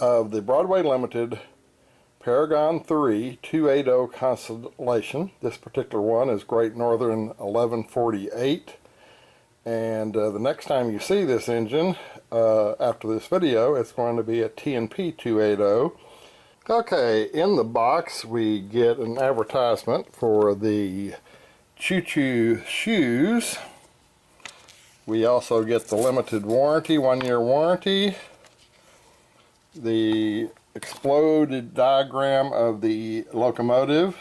of the Broadway Limited Paragon 3 280 Consolidation. This particular one is Great Northern 1148. And the next time you see this engine, after this video, it's going to be a T&P 280. Okay, in the box we get an advertisement for the Choo Choo shoes. We also get the limited warranty, 1-year warranty, the exploded diagram of the locomotive,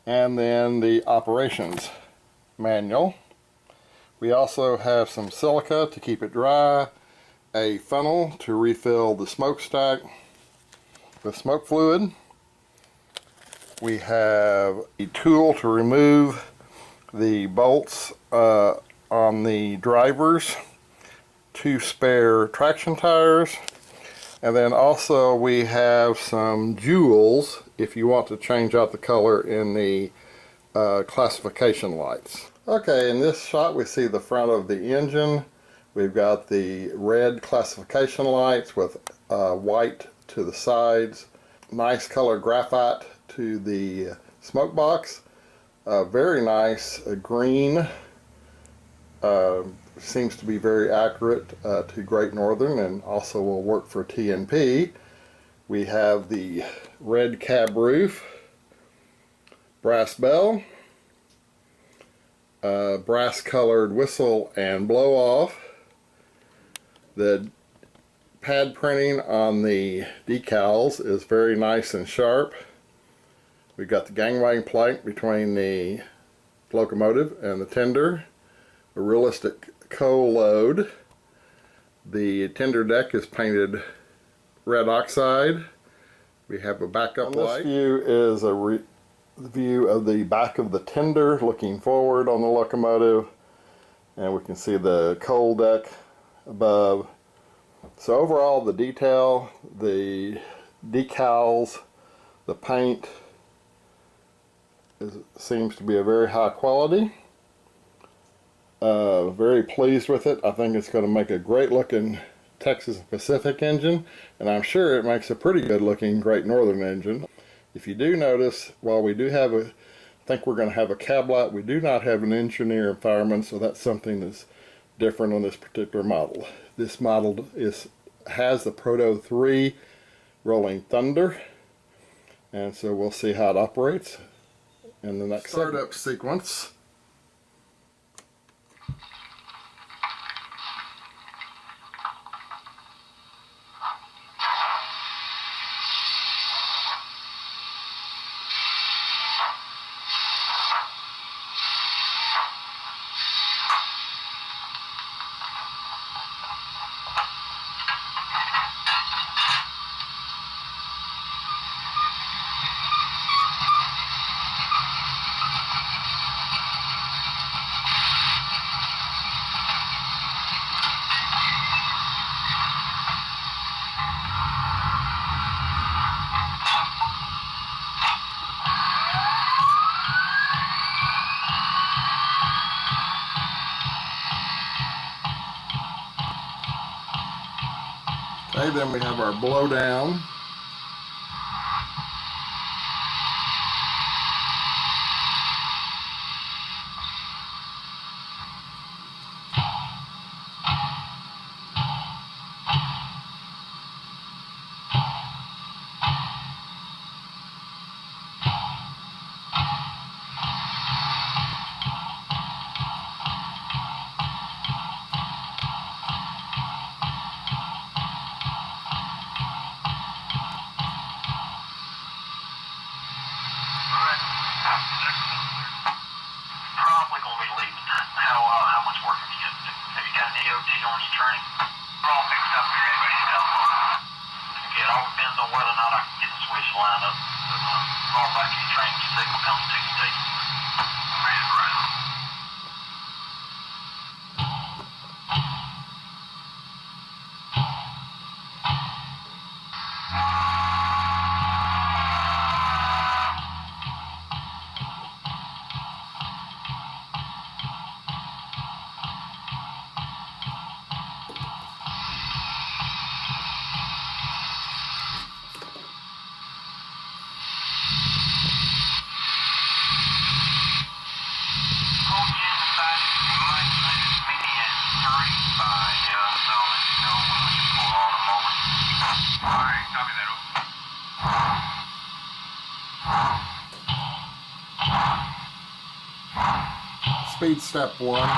and then the operations manual. We also have some silica to keep it dry, a funnel to refill the smokestack with smoke fluid. We have a tool to remove the bolts on the drivers, 2 spare traction tires, and then also we have some jewels if you want to change out the color in the classification lights. Okay, in this shot we see the front of the engine. We've got the red classification lights with white to the sides, nice color graphite to the smoke box, very nice green, seems to be very accurate to Great Northern and also will work for T&P. We have the red cab roof, brass bell, brass colored whistle and blow off. The pad printing on the decals is very nice and sharp. We've got the gangway plank between the locomotive and the tender, a realistic coal load. The tender deck is painted red oxide. We have a backup light. This view is a view of the back of the tender looking forward on the locomotive, and we can see the coal deck above. So overall, the detail, the decals, the paint seems to be a very high quality. Very pleased with it. I think it's going to make a great looking Texas Pacific engine, and I'm sure it makes a pretty good looking Great Northern engine. If you do notice, while we do have I think we're going to have a cab light, we do not have an engineer and fireman, so that's something that's different on this particular model. This model has the Proto 3 RollingThunder, and so we'll see how it operates in the next startup sequence. Okay, then we have our blow down. Alright, copy that, over. Speed step 1.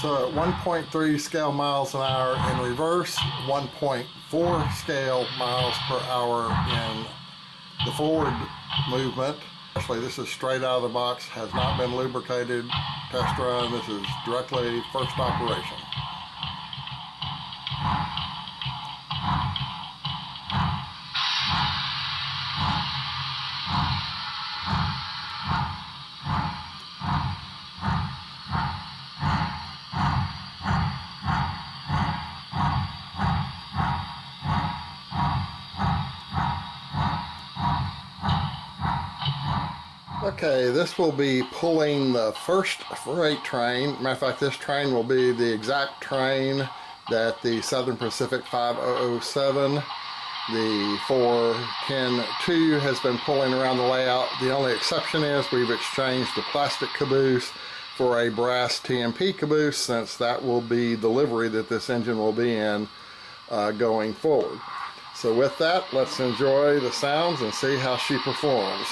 So at 1.3 scale miles an hour in reverse, 1.4 scale miles per hour in the forward movement. Actually, this is straight out of the box, has not been lubricated, test run. This is directly first operation. Okay, this will be pulling the first freight train. Matter of fact, this train will be the exact train that the Southern Pacific 5007, the 410-2, has been pulling around the layout. The only exception is we've exchanged the plastic caboose for a brass TMP caboose, since that will be the livery that this engine will be in going forward. So with that, let's enjoy the sounds and see how she performs.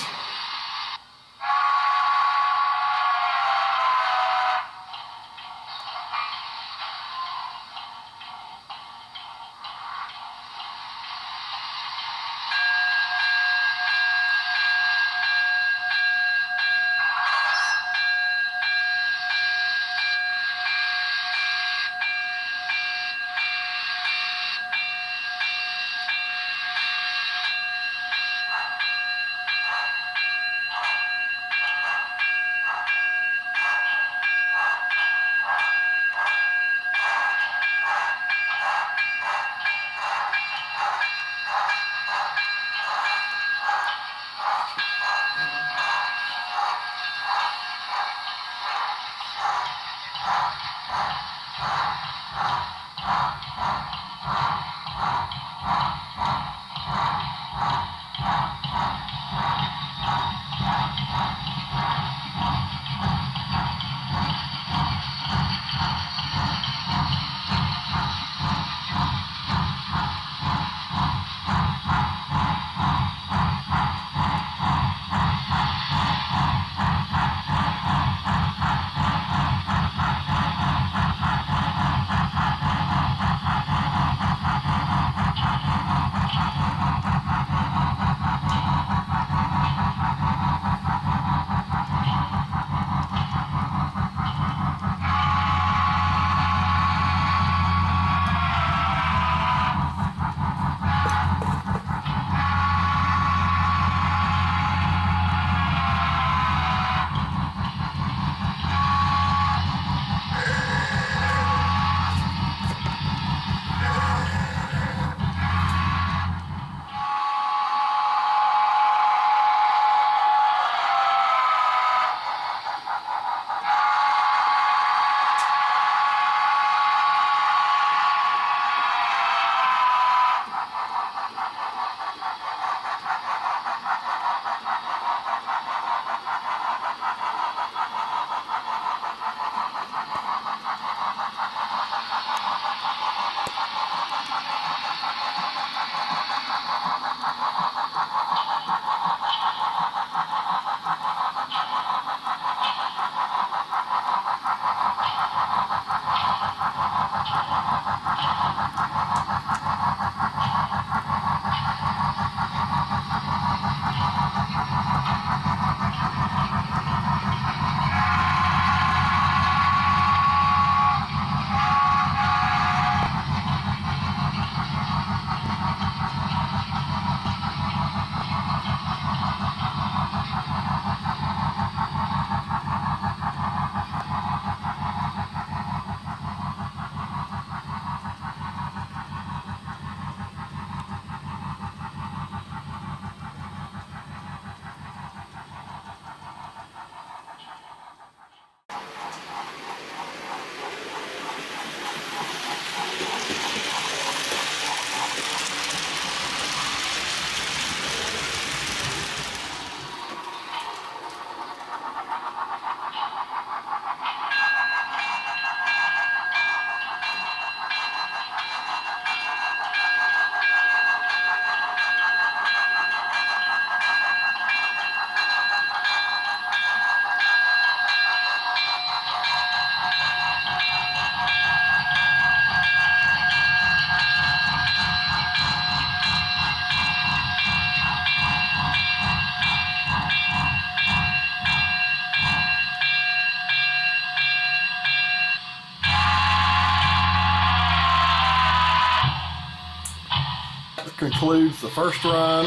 Concludes the first run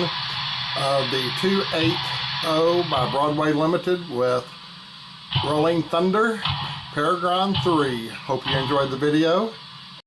of the 280 by Broadway Limited with RollingThunder Paragon 3. Hope you enjoyed the video.